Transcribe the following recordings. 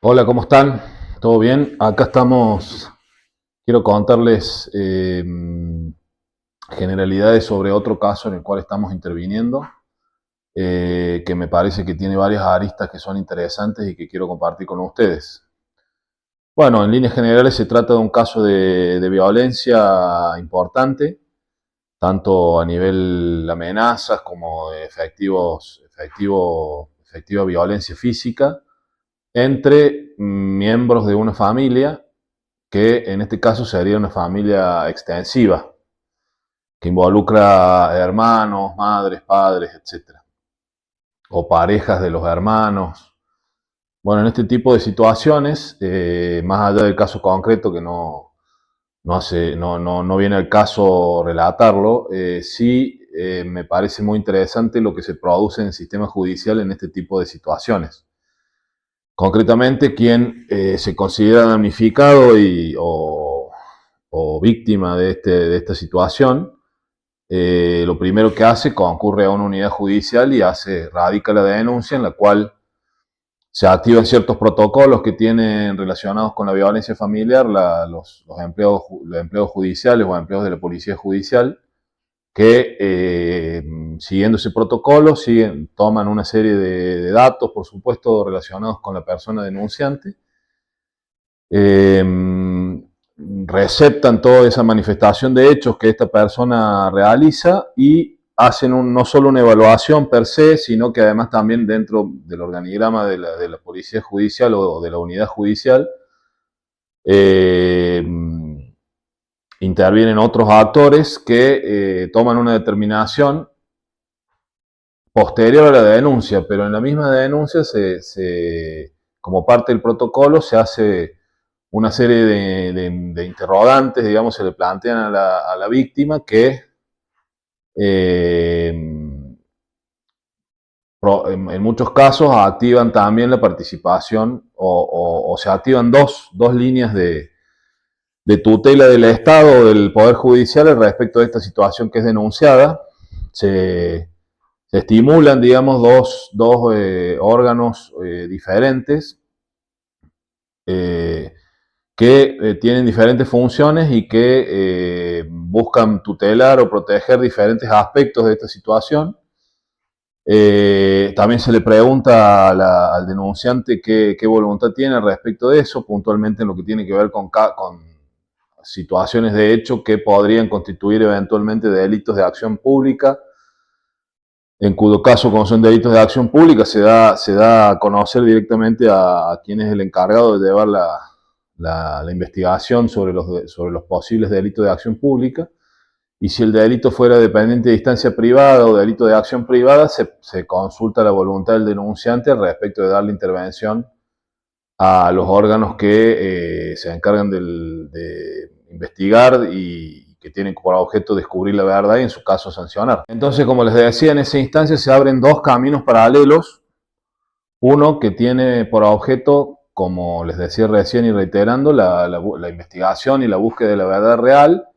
Hola, ¿cómo están? ¿Todo bien? Acá estamos. Quiero contarles generalidades sobre otro caso en el cual estamos interviniendo, que me parece que tiene varias aristas que son interesantes y que quiero compartir con ustedes. Bueno, en líneas generales se trata de un caso de violencia importante, tanto a nivel de amenazas como de efectiva violencia física entre miembros de una familia que en este caso sería una familia extensiva, que involucra hermanos, madres, padres, etcétera, o parejas de los hermanos. Bueno, en este tipo de situaciones, más allá del caso concreto que no viene al caso relatarlo, sí me parece muy interesante lo que se produce en el sistema judicial en este tipo de situaciones. Concretamente, quien se considera damnificado o víctima de esta situación, lo primero que hace, concurre a una unidad judicial y radica la denuncia en la cual se activan ciertos protocolos que tienen relacionados con la violencia familiar los empleados judiciales o empleados de la policía judicial que siguiendo ese protocolo toman una serie de datos, por supuesto, relacionados con la persona denunciante, eh, receptan toda esa manifestación de hechos que esta persona realiza y hacen no solo una evaluación per se, sino que además también dentro del organigrama de la policía judicial o de la unidad judicial, eh, intervienen otros actores que toman una determinación posterior a la denuncia, pero en la misma denuncia, como parte del protocolo, se hace una serie de interrogantes, digamos, se le plantean a la víctima que eh, en muchos casos activan también la participación o se activan dos líneas de tutela del Estado o del Poder Judicial al respecto de esta situación que es denunciada. Se, se estimulan, digamos, dos órganos diferentes eh, que tienen diferentes funciones y que buscan tutelar o proteger diferentes aspectos de esta situación. También se le pregunta al denunciante qué voluntad tiene respecto de eso, puntualmente en lo que tiene que ver con situaciones de hecho que podrían constituir eventualmente delitos de acción pública, en cuyo caso, como son delitos de acción pública, se da a conocer directamente a quien es el encargado de llevar la investigación sobre los posibles delitos de acción pública. Y si el delito fuera dependiente de instancia privada o delito de acción privada, se consulta la voluntad del denunciante respecto de darle intervención a los órganos que se encargan de investigar y que tienen por objeto descubrir la verdad y en su caso sancionar. Entonces, como les decía, en esa instancia se abren dos caminos paralelos. Uno que tiene por objeto, como les decía recién y reiterando, la investigación y la búsqueda de la verdad real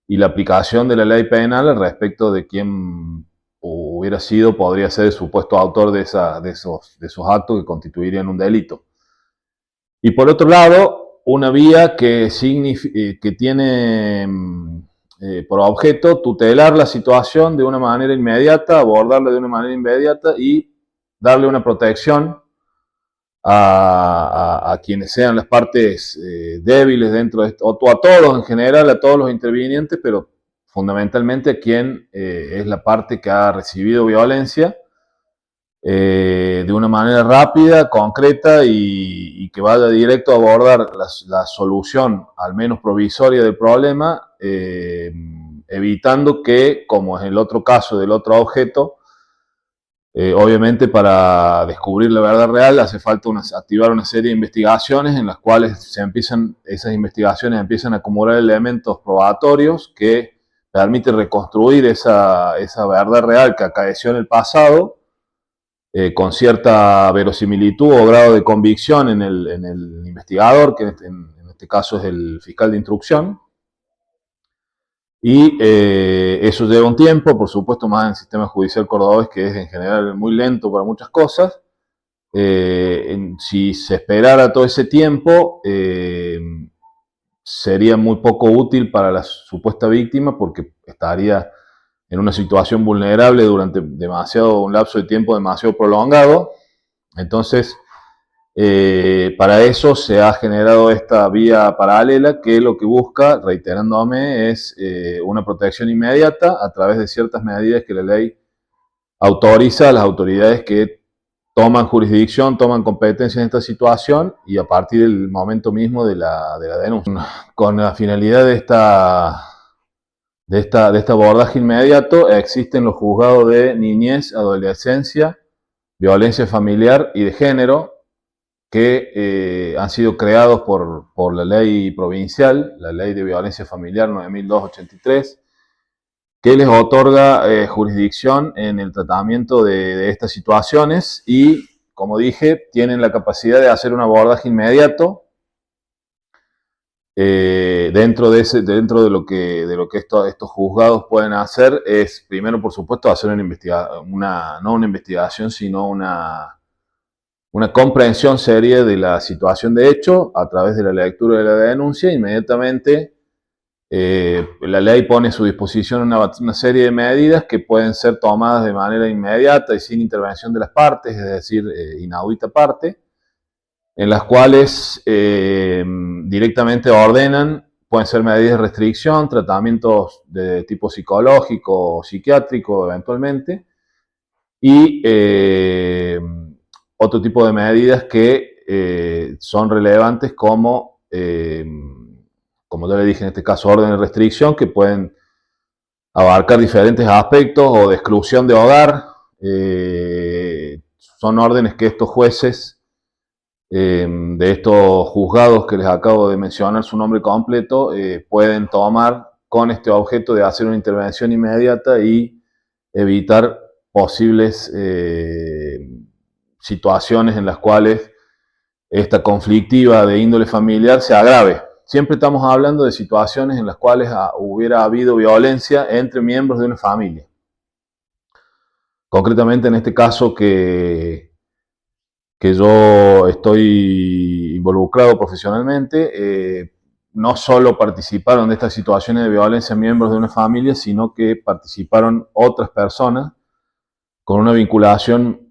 y la aplicación de la ley penal al respecto de quién podría ser el supuesto autor de esos actos que constituirían un delito. Y por otro lado, una vía que tiene por objeto tutelar la situación de una manera inmediata, abordarla de una manera inmediata y darle una protección a quienes sean las partes débiles dentro de esto, o a todos en general, a todos los intervinientes, pero fundamentalmente a quien es la parte que ha recibido violencia, de una manera rápida, concreta y que vaya directo a abordar la solución, al menos provisoria, del problema, evitando que, como es el otro caso del otro objeto, obviamente para descubrir la verdad real hace falta activar una serie de investigaciones en las cuales esas investigaciones empiezan a acumular elementos probatorios que permiten reconstruir esa verdad real que acaeció en el pasado, con cierta verosimilitud o grado de convicción en el investigador, que en este caso es el fiscal de instrucción. Y eso lleva un tiempo, por supuesto, más en el sistema judicial cordobés, que es en general muy lento para muchas cosas, Si se esperara todo ese tiempo, sería muy poco útil para la supuesta víctima porque estaría en una situación vulnerable durante un lapso de tiempo demasiado prolongado. Entonces, para eso se ha generado esta vía paralela que lo que busca, reiterándome, es una protección inmediata a través de ciertas medidas que la ley autoriza a las autoridades que toman jurisdicción, toman competencia en esta situación y a partir del momento mismo de la denuncia. Con la finalidad de este abordaje inmediato existen los juzgados de niñez, adolescencia, violencia familiar y de género que han sido creados por la ley provincial, la ley de violencia familiar 9283, que les otorga jurisdicción en el tratamiento de estas situaciones y, como dije, tienen la capacidad de hacer un abordaje inmediato dentro de lo que estos juzgados pueden hacer. Es, primero, por supuesto, hacer no una investigación, sino una comprensión seria de la situación de hecho a través de la lectura de la denuncia. Inmediatamente la ley pone a su disposición una serie de medidas que pueden ser tomadas de manera inmediata y sin intervención de las partes, es decir, inaudita parte, en las cuales directamente ordenan, pueden ser medidas de restricción, tratamientos de tipo psicológico o psiquiátrico eventualmente, y otro tipo de medidas que son relevantes como ya le dije en este caso, orden de restricción, que pueden abarcar diferentes aspectos o de exclusión de hogar. Son órdenes que estos jueces de estos juzgados que les acabo de mencionar su nombre completo pueden tomar con este objeto de hacer una intervención inmediata y evitar posibles situaciones en las cuales esta conflictiva de índole familiar se agrave. Siempre estamos hablando de situaciones en las cuales hubiera habido violencia entre miembros de una familia. Concretamente en este caso que yo estoy involucrado profesionalmente, no solo participaron de estas situaciones de violencia miembros de una familia, sino que participaron otras personas con una vinculación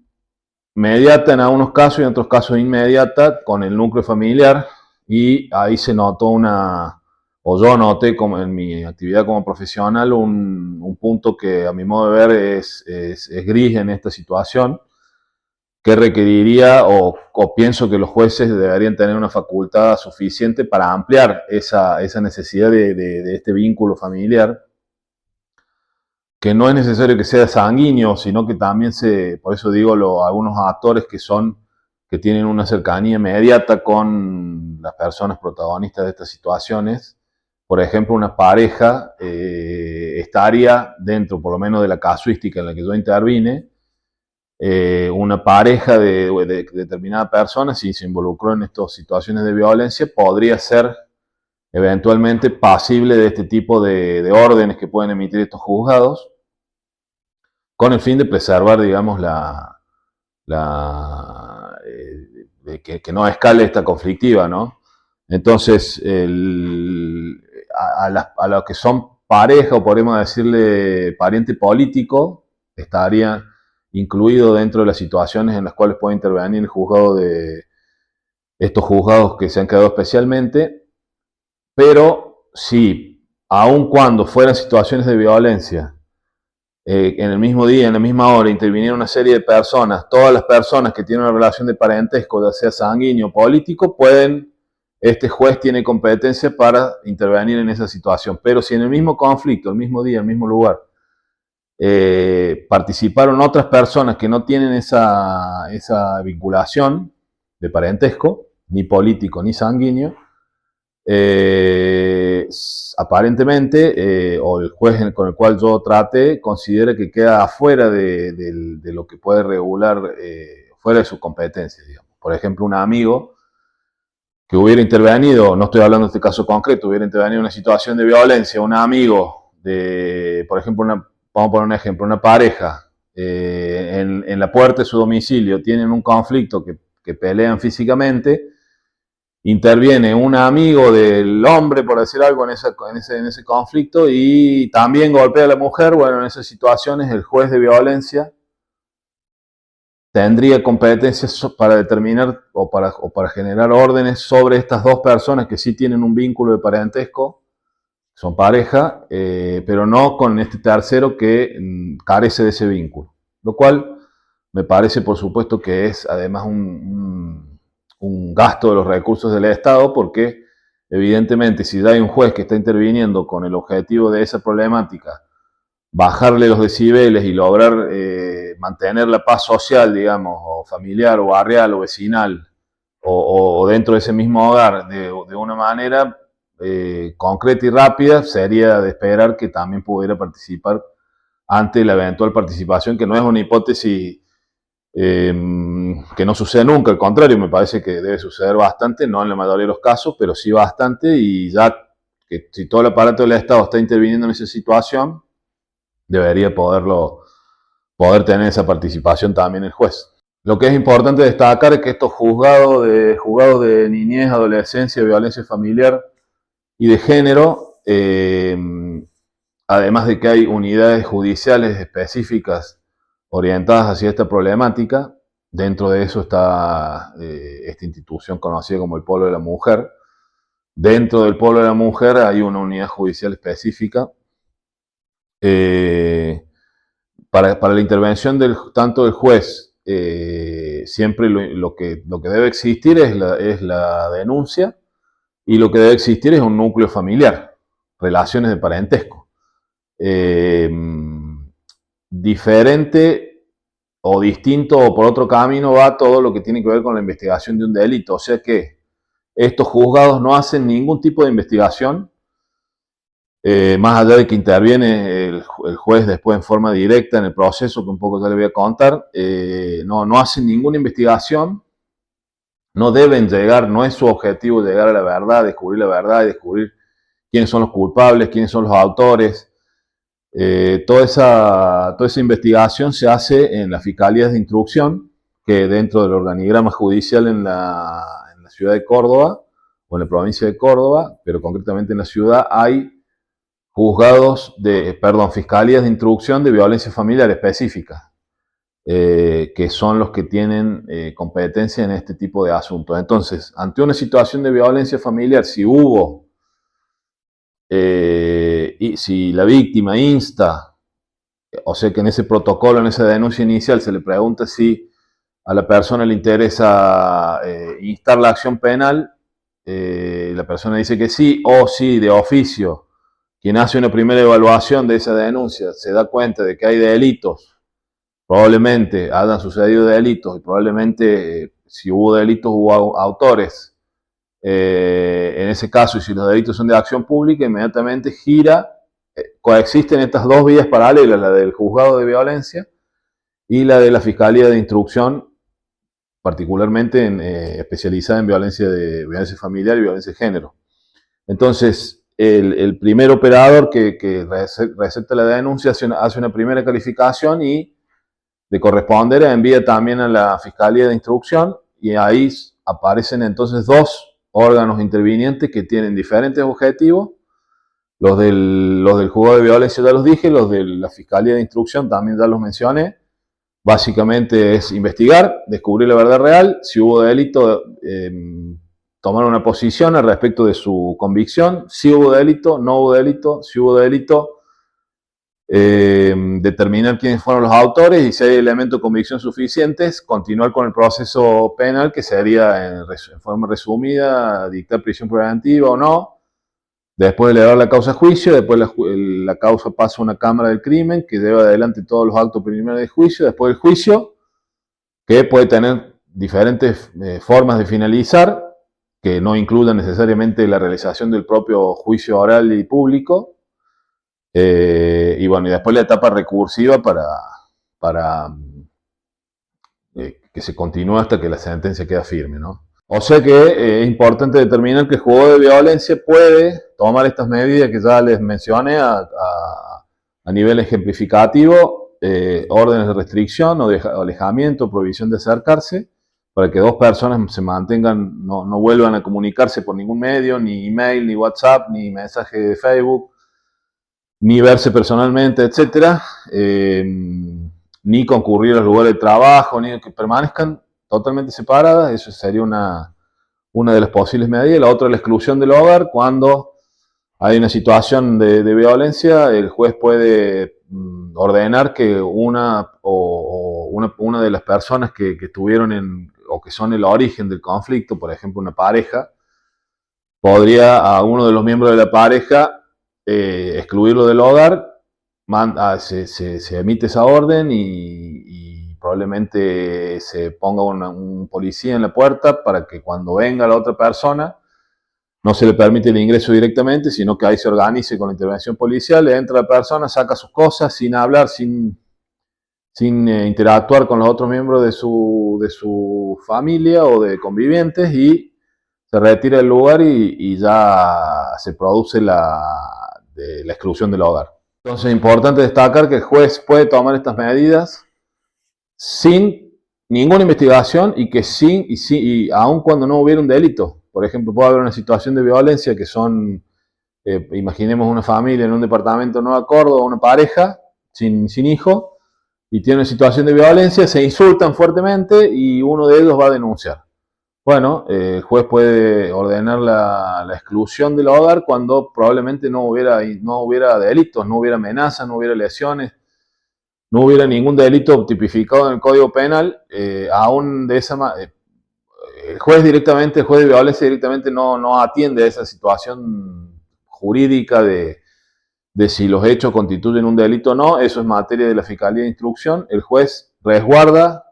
mediata en algunos casos y en otros casos inmediata con el núcleo familiar, y ahí se notó yo noté como en mi actividad como profesional un punto que a mi modo de ver es gris en esta situación, que requeriría o pienso que los jueces deberían tener una facultad suficiente para ampliar esa necesidad de este vínculo familiar, que no es necesario que sea sanguíneo, sino que también por eso digo, algunos actores que tienen una cercanía inmediata con las personas protagonistas de estas situaciones. Por ejemplo, una pareja estaría dentro, por lo menos, de la casuística en la que yo intervine, una pareja de determinada persona, si se involucró en estas situaciones de violencia, podría ser eventualmente pasible de este tipo de órdenes que pueden emitir estos juzgados, con el fin de preservar, digamos, que no escale esta conflictiva, ¿no? Entonces, a los que son pareja, o podemos decirle pariente político, estaría incluido dentro de las situaciones en las cuales puede intervenir el juzgado estos juzgados que se han creado especialmente. Pero si, aun cuando fueran situaciones de violencia, en el mismo día, en la misma hora, intervinieron una serie de personas, todas las personas que tienen una relación de parentesco, ya sea sanguíneo o político, este juez tiene competencia para intervenir en esa situación. Pero si en el mismo conflicto, el mismo día, el mismo lugar, participaron otras personas que no tienen esa vinculación de parentesco, ni político ni sanguíneo, aparentemente, o el juez con el cual yo traté, considera que queda afuera de lo que puede regular, fuera de su competencia, digamos. Por ejemplo, un amigo que hubiera intervenido, no estoy hablando de este caso concreto, hubiera intervenido en una situación de violencia, un amigo por ejemplo, vamos a poner un ejemplo, una pareja en la puerta de su domicilio tienen un conflicto que pelean físicamente, interviene un amigo del hombre, por decir algo, en ese conflicto y también golpea a la mujer. Bueno, en esas situaciones el juez de violencia tendría competencias para determinar o para generar órdenes sobre estas dos personas que sí tienen un vínculo de parentesco, son pareja, pero no con este tercero que carece de ese vínculo. Lo cual me parece, por supuesto, que es además un gasto de los recursos del Estado, porque evidentemente si hay un juez que está interviniendo con el objetivo de esa problemática, bajarle los decibeles y lograr mantener la paz social, digamos, o familiar, o barrial, o vecinal, o dentro de ese mismo hogar, de una manera concreta y rápida, sería de esperar que también pudiera participar ante la eventual participación, que no es una hipótesis que no sucede nunca, al contrario, me parece que debe suceder bastante, no en la mayoría de los casos, pero sí bastante, y ya que si todo el aparato del Estado está interviniendo en esa situación, debería poder tener esa participación también el juez. Lo que es importante destacar es que estos juzgados de niñez, adolescencia, violencia familiar y de género, además de que hay unidades judiciales específicas orientadas hacia esta problemática, dentro de eso está esta institución conocida como el Polo de la Mujer. Dentro del Polo de la Mujer hay una unidad judicial específica para la intervención tanto del juez. Siempre lo que debe existir es la denuncia, y lo que debe existir es un núcleo familiar, relaciones de parentesco. Diferente o distinto o por otro camino va todo lo que tiene que ver con la investigación de un delito. O sea que estos juzgados no hacen ningún tipo de investigación, más allá de que interviene el juez después en forma directa en el proceso, que un poco ya le voy a contar. No hacen ninguna investigación, no deben llegar, no es su objetivo llegar a la verdad, descubrir la verdad y descubrir quiénes son los culpables, quiénes son los autores. Toda esa investigación se hace en las fiscalías de instrucción, que dentro del organigrama judicial en la ciudad de Córdoba, o en la provincia de Córdoba, pero concretamente en la ciudad, hay fiscalías de instrucción de violencia familiar específicas, que son los que tienen competencia en este tipo de asuntos. Entonces, ante una situación de violencia familiar, si hubo y si la víctima insta, o sea que en ese protocolo, en esa denuncia inicial, se le pregunta si a la persona le interesa instar la acción penal, la persona dice que sí, o si de oficio quien hace una primera evaluación de esa denuncia se da cuenta de que hay delitos, probablemente hayan sucedido delitos, y probablemente si hubo delitos hubo autores. En ese caso, y si los delitos son de acción pública, inmediatamente gira, coexisten estas dos vías paralelas, la del juzgado de violencia y la de la Fiscalía de Instrucción, particularmente especializada en violencia familiar y violencia de género. Entonces, el primer operador que recepta la denuncia hace una primera calificación, y de corresponder envía también a la Fiscalía de Instrucción, y ahí aparecen entonces dos órganos intervinientes que tienen diferentes objetivos. Los del juzgado de violencia ya los dije, los de la Fiscalía de Instrucción también ya los mencioné. Básicamente es investigar, descubrir la verdad real, si hubo delito, tomar una posición al respecto de su convicción, si hubo delito, no hubo delito, si hubo delito, determinar quiénes fueron los autores, y si hay elementos de convicción suficientes, continuar con el proceso penal, que sería en forma resumida dictar prisión preventiva o no, después elevar la causa a juicio, después la causa pasa a una cámara del crimen que lleva adelante todos los actos preliminares de juicio, después del juicio, que puede tener diferentes formas de finalizar, que no incluyan necesariamente la realización del propio juicio oral y público. Y bueno, y después la etapa recursiva para que se continúe hasta que la sentencia queda firme, ¿no? O sea que es importante determinar que el juzgado de violencia puede tomar estas medidas que ya les mencioné a nivel ejemplificativo, órdenes de restricción o de alejamiento, prohibición de acercarse, para que dos personas se mantengan, no vuelvan a comunicarse por ningún medio, ni email, ni WhatsApp, ni mensaje de Facebook, ni verse personalmente, etcétera, ni concurrir a los lugares de trabajo, ni que permanezcan totalmente separadas. Eso sería una de las posibles medidas. La otra es la exclusión del hogar. Cuando hay una situación de violencia, el juez puede ordenar que una de las personas que estuvieron o que son el origen del conflicto, por ejemplo una pareja, podría a uno de los miembros de la pareja excluirlo del hogar. Se emite esa orden y probablemente se ponga un policía en la puerta para que cuando venga la otra persona no se le permite el ingreso directamente, sino que ahí se organice con la intervención policial, le entra la persona, saca sus cosas sin hablar, sin interactuar con los otros miembros de su familia o de convivientes, y se retira del lugar y ya se produce la exclusión del hogar. Entonces es importante destacar que el juez puede tomar estas medidas sin ninguna investigación y que aun cuando no hubiera un delito. Por ejemplo, puede haber una situación de violencia que son, imaginemos una familia en un departamento de Nueva Córdoba, una pareja sin hijo, y tiene una situación de violencia, se insultan fuertemente y uno de ellos va a denunciar. Bueno, el juez puede ordenar la exclusión del hogar cuando probablemente no hubiera delitos, no hubiera amenazas, no hubiera lesiones, no hubiera ningún delito tipificado en el Código Penal. Aún de esa manera, el juez de violencia directamente no atiende a esa situación jurídica de si los hechos constituyen un delito o no. Eso es materia de la Fiscalía de Instrucción. El juez resguarda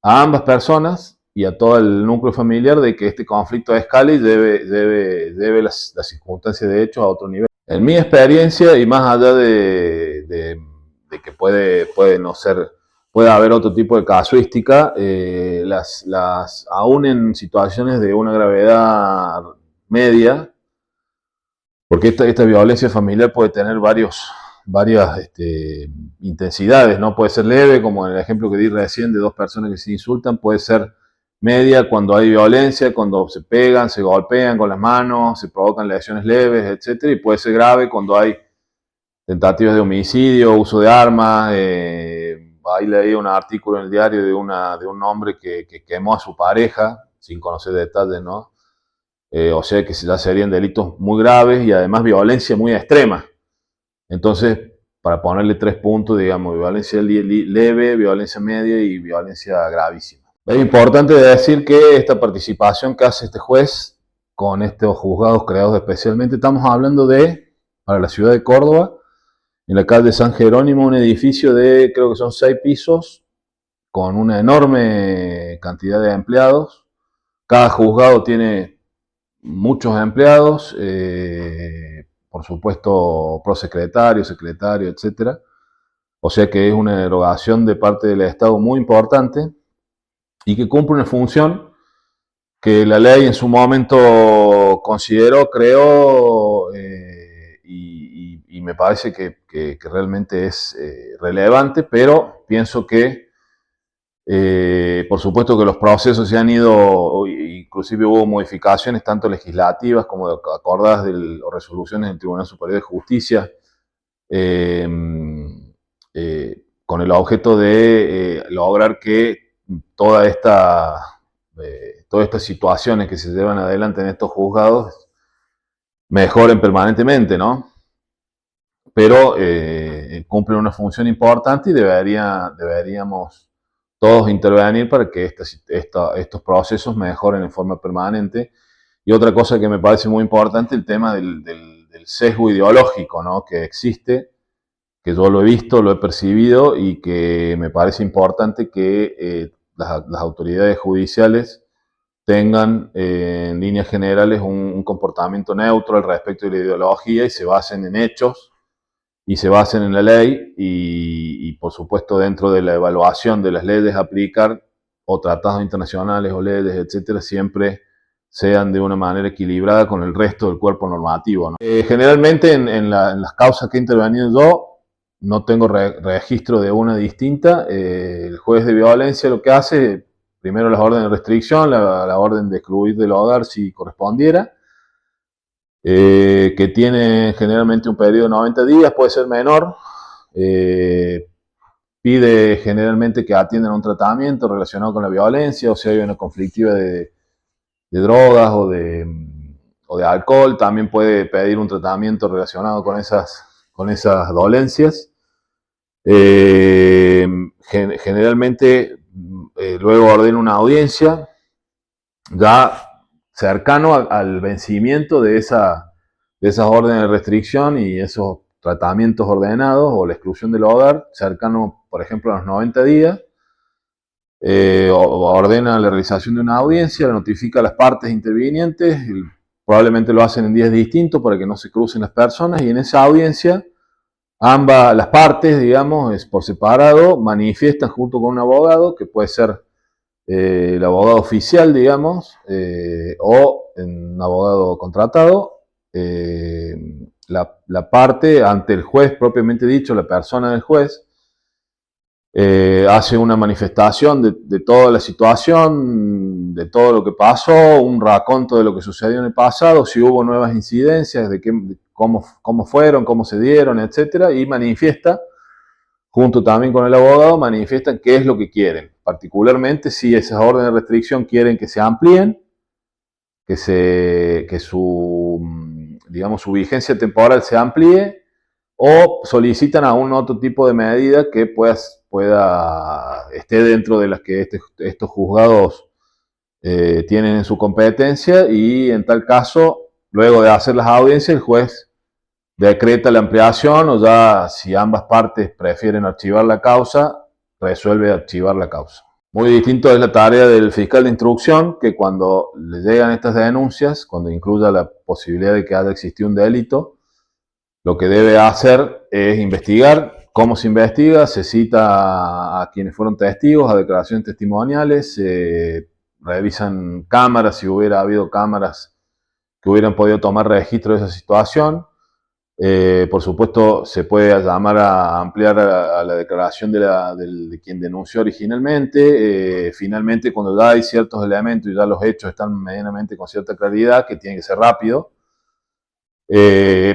a ambas personas y a todo el núcleo familiar de que este conflicto escale y lleve las circunstancias de hecho a otro nivel. En mi experiencia, y más allá de que puede haber otro tipo de casuística, aún en situaciones de una gravedad media, porque esta violencia familiar puede tener varias intensidades, ¿no? Puede ser leve, como en el ejemplo que di recién de dos personas que se insultan, puede ser media cuando hay violencia, cuando se pegan, se golpean con las manos, se provocan lesiones leves, etc. Y puede ser grave cuando hay tentativas de homicidio, uso de armas. Ahí leí un artículo en el diario de un hombre que quemó a su pareja, sin conocer detalles, ¿no? O sea que ya serían delitos muy graves y además violencia muy extrema. Entonces, para ponerle 3 puntos, digamos, violencia leve, violencia media y violencia gravísima. Es importante decir que esta participación que hace este juez con estos juzgados creados especialmente, estamos hablando para la ciudad de Córdoba, en la calle San Jerónimo, un edificio de, creo que son 6 pisos, con una enorme cantidad de empleados. Cada juzgado tiene muchos empleados, por supuesto prosecretario, secretario, etc. O sea que es una erogación de parte del Estado muy importante y que cumple una función que la ley en su momento consideró, creó, y me parece que realmente es relevante, pero pienso que por supuesto que los procesos se han ido, inclusive hubo modificaciones tanto legislativas como acordadas o resoluciones del Tribunal Superior de Justicia, con el objeto de lograr que todas estas situaciones que se llevan adelante en estos juzgados mejoren permanentemente, ¿no? Pero cumplen una función importante y deberíamos todos intervenir para que estos procesos mejoren en forma permanente. Y otra cosa que me parece muy importante, el tema del sesgo ideológico, ¿no? Que existe, que yo lo he visto, lo he percibido y que me parece importante que las autoridades judiciales tengan en líneas generales un comportamiento neutro al respecto de la ideología y se basen en hechos y se basen en la ley y por supuesto dentro de la evaluación de las leyes a aplicar o tratados internacionales o leyes, etcétera, siempre sean de una manera equilibrada con el resto del cuerpo normativo, ¿no? Generalmente en las causas que he intervenido yo, no tengo registro de una distinta. El juez de violencia lo que hace, primero las órdenes de restricción, la orden de excluir del hogar si correspondiera, que tiene generalmente un periodo de 90 días, puede ser menor. Pide generalmente que atiendan un tratamiento relacionado con la violencia, o si hay una conflictiva de drogas o de alcohol, también puede pedir un tratamiento relacionado con esas dolencias. Generalmente luego ordena una audiencia ya cercano al vencimiento de esas órdenes de restricción y esos tratamientos ordenados o la exclusión del hogar, cercano, por ejemplo, a los 90 días. Ordena la realización de una audiencia, la notifica a las partes intervinientes, probablemente lo hacen en días distintos para que no se crucen las personas, y en esa audiencia las partes, digamos, por separado, manifiestan junto con un abogado, que puede ser el abogado oficial, digamos, o un abogado contratado, la parte ante el juez propiamente dicho, la persona del juez, hace una manifestación de toda la situación, de todo lo que pasó, un raconto de lo que sucedió en el pasado, si hubo nuevas incidencias, cómo fueron, cómo se dieron, etcétera, y manifiesta, junto también con el abogado, manifiestan qué es lo que quieren, particularmente si esas órdenes de restricción quieren que se amplíen, que su vigencia temporal se amplíe, o solicitan algún otro tipo de medida que esté dentro de las que estos juzgados tienen en su competencia, y en tal caso, luego de hacer las audiencias, el juez decreta la ampliación, o ya si ambas partes prefieren archivar la causa, resuelve archivar la causa. Muy distinto es la tarea del fiscal de instrucción, que cuando le llegan estas denuncias, cuando incluya la posibilidad de que haya existido un delito, lo que debe hacer es investigar. ¿Cómo se investiga? Se cita a quienes fueron testigos, a declaraciones testimoniales, se revisan cámaras, si hubiera habido cámaras que hubieran podido tomar registro de esa situación. Por supuesto, se puede llamar a ampliar a la declaración de quien denunció originalmente. Finalmente, cuando ya hay ciertos elementos y ya los hechos están medianamente con cierta claridad, que tiene que ser rápido,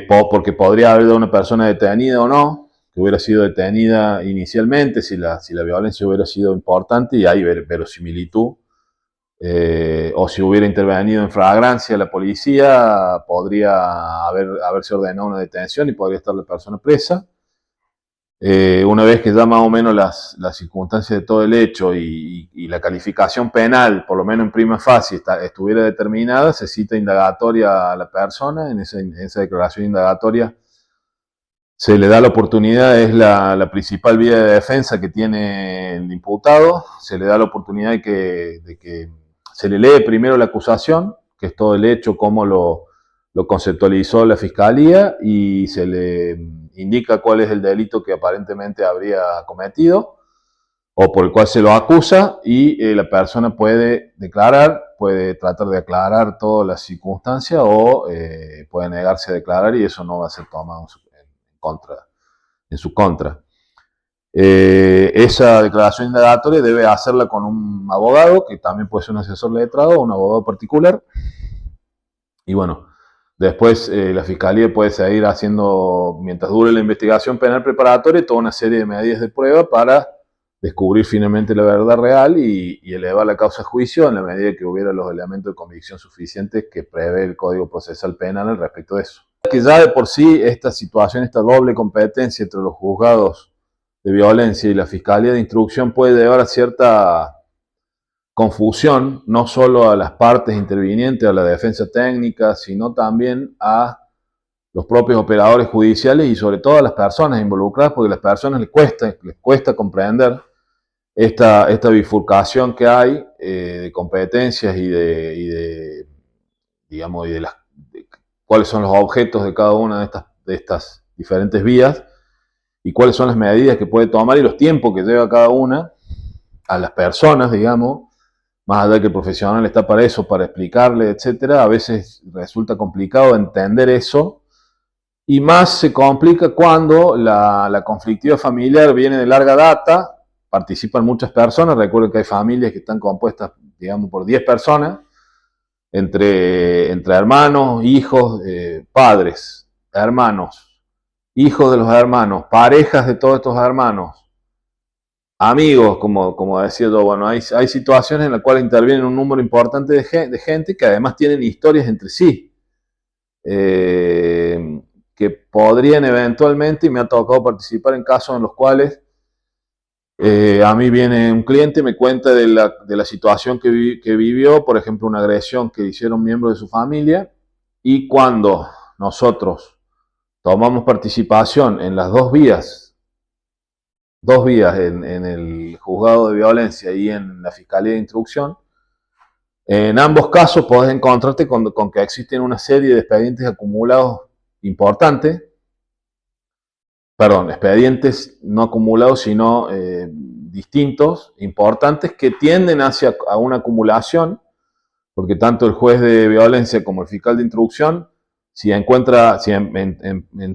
porque podría haber una persona detenida o no, que hubiera sido detenida inicialmente si la violencia hubiera sido importante y hay verosimilitud, o si hubiera intervenido en flagrancia la policía, podría haberse ordenado una detención y podría estar la persona presa. Una vez que ya más o menos las circunstancias de todo el hecho y la calificación penal, por lo menos en prima facie, estuviera determinada, se cita indagatoria a la persona. En esa declaración indagatoria se le da la oportunidad, es la principal vía de defensa que tiene el imputado, se le da la oportunidad de que se le lee primero la acusación, que es todo el hecho, cómo lo conceptualizó la fiscalía, y se le indica cuál es el delito que aparentemente habría cometido o por el cual se lo acusa, y la persona puede declarar, puede tratar de aclarar todas las circunstancias, o puede negarse a declarar, y eso no va a ser tomado en su contra. Esa declaración indagatoria debe hacerla con un abogado, que también puede ser un asesor letrado o un abogado particular. Y bueno, después la fiscalía puede seguir haciendo, mientras dure la investigación penal preparatoria, toda una serie de medidas de prueba para descubrir finalmente la verdad real y elevar la causa a juicio en la medida que hubiera los elementos de convicción suficientes que prevé el Código Procesal Penal al respecto de eso. Que ya de por sí esta situación, esta doble competencia entre los juzgados de violencia y la Fiscalía de Instrucción, puede llevar a cierta confusión, no solo a las partes intervinientes, a la defensa técnica, sino también a los propios operadores judiciales y sobre todo a las personas involucradas, porque a las personas les cuesta comprender esta bifurcación que hay de competencias y de cuáles son los objetos de cada una de estas diferentes vías y cuáles son las medidas que puede tomar y los tiempos que lleva cada una a las personas, digamos, más allá de que el profesional está para eso, para explicarle, etcétera. A veces resulta complicado entender eso Y más se complica cuando la conflictividad familiar viene de larga data, participan muchas personas. Recuerden que hay familias que están compuestas, digamos, por 10 personas, entre hermanos, hijos, padres, hermanos, hijos de los hermanos, parejas de todos estos hermanos, amigos, como decía yo. Bueno, hay situaciones en las cuales intervienen un número importante de gente que además tienen historias entre sí. Que podrían eventualmente, y me ha tocado participar en casos en los cuales a mí viene un cliente y me cuenta de la situación que vivió, por ejemplo, una agresión que hicieron miembros de su familia, y cuando nosotros tomamos participación en las dos vías en el juzgado de violencia y en la fiscalía de instrucción, en ambos casos podés encontrarte con que existen una serie de expedientes acumulados importantes, perdón, expedientes no acumulados, sino distintos, importantes, que tienden hacia a una acumulación, porque tanto el juez de violencia como el fiscal de instrucción, si en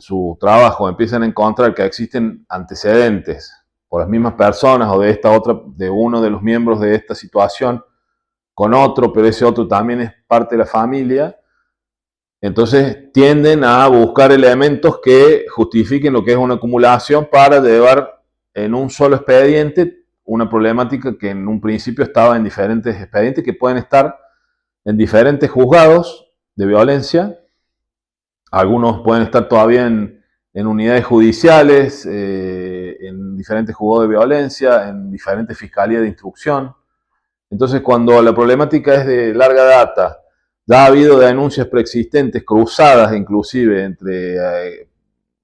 su trabajo empiezan a encontrar que existen antecedentes por las mismas personas o de uno de los miembros de esta situación con otro, pero ese otro también es parte de la familia, entonces tienden a buscar elementos que justifiquen lo que es una acumulación para llevar en un solo expediente una problemática que en un principio estaba en diferentes expedientes que pueden estar en diferentes juzgados de violencia. Algunos pueden estar todavía en unidades judiciales, en diferentes juzgados de violencia, en diferentes fiscalías de instrucción. Entonces, cuando la problemática es de larga data, ya ha habido denuncias preexistentes, cruzadas inclusive,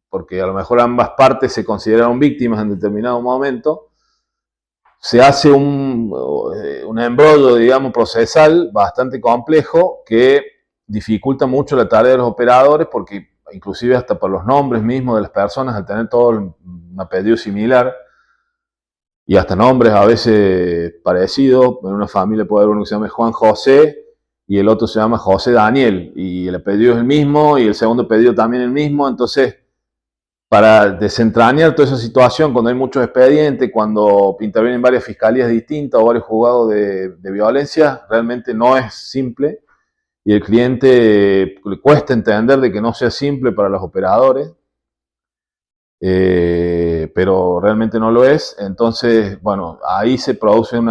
porque a lo mejor ambas partes se consideraron víctimas en determinado momento, se hace un embrollo, digamos, procesal bastante complejo que dificulta mucho la tarea de los operadores, porque inclusive hasta por los nombres mismos de las personas, al tener todo un apellido similar, y hasta nombres a veces parecidos. En una familia puede haber uno que se llame Juan José y el otro se llama José Daniel, y el apellido es el mismo y el segundo apellido también el mismo. Entonces, para desentrañar toda esa situación, cuando hay muchos expedientes, cuando intervienen varias fiscalías distintas o varios juzgados de violencia, realmente no es simple, y el cliente le cuesta entender de que no sea simple para los operadores. Pero realmente no lo es. Entonces, bueno, ahí se producen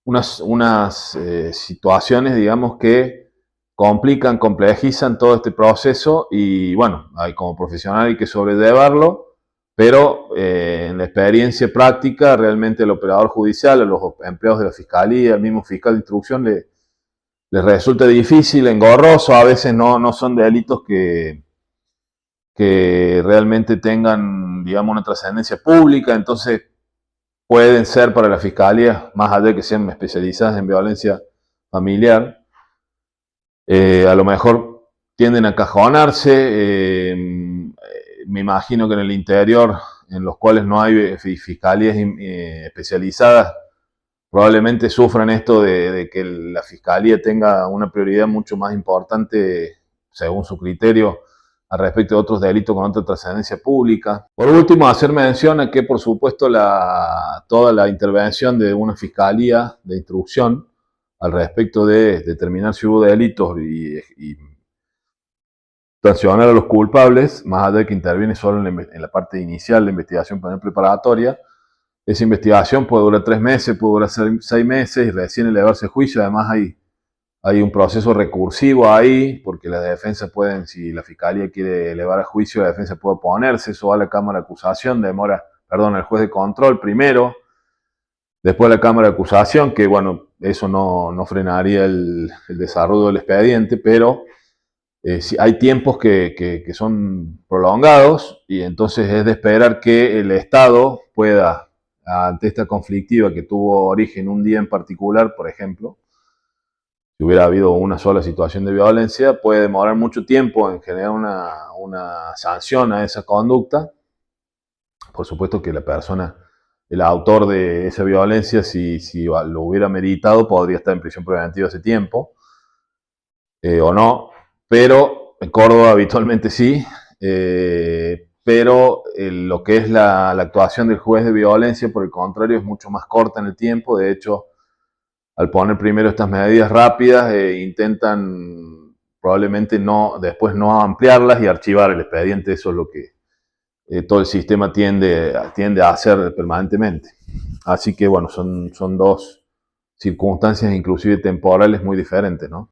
unas situaciones, digamos, que complican, complejizan todo este proceso, y bueno, hay como profesional hay que sobrellevarlo, pero en la experiencia práctica, realmente el operador judicial, los empleados de la fiscalía, el mismo fiscal de instrucción, les resulta difícil, engorroso. A veces no son delitos que realmente tengan, digamos, una trascendencia pública. Entonces pueden ser para la fiscalía, más allá de que sean especializadas en violencia familiar, a lo mejor tienden a cajonarse. Me imagino que en el interior, en los cuales no hay fiscalías especializadas, probablemente sufran esto de que la fiscalía tenga una prioridad mucho más importante, según su criterio, al respecto de otros delitos con otra trascendencia pública. Por último, hacer mención a que, por supuesto, toda la intervención de una fiscalía de instrucción al respecto de determinar si hubo delitos y sancionar a los culpables, más allá de que interviene solo en la parte inicial de investigación penal preparatoria, esa investigación puede durar 3 meses, puede durar 6 meses y recién elevarse a juicio. Además hay un proceso recursivo ahí, porque la defensa pueden, si la fiscalía quiere elevar a juicio, la defensa puede oponerse, eso va a la Cámara de Acusación, al juez de control primero, después a la Cámara de Acusación, que bueno, eso no frenaría el desarrollo del expediente, pero hay tiempos que son prolongados, y entonces es de esperar que el Estado pueda, ante esta conflictiva que tuvo origen un día en particular, por ejemplo, si hubiera habido una sola situación de violencia, puede demorar mucho tiempo en generar una sanción a esa conducta. Por supuesto que la persona, el autor de esa violencia, si lo hubiera meditado, podría estar en prisión preventiva hace tiempo, o no, pero En Córdoba habitualmente sí, pero lo que es la actuación del juez de violencia, por el contrario, es mucho más corta en el tiempo. De hecho, al poner primero estas medidas rápidas, intentan probablemente después no ampliarlas y archivar el expediente. Eso es lo que todo el sistema tiende a hacer permanentemente. Así que bueno, son dos circunstancias inclusive temporales muy diferentes, ¿no?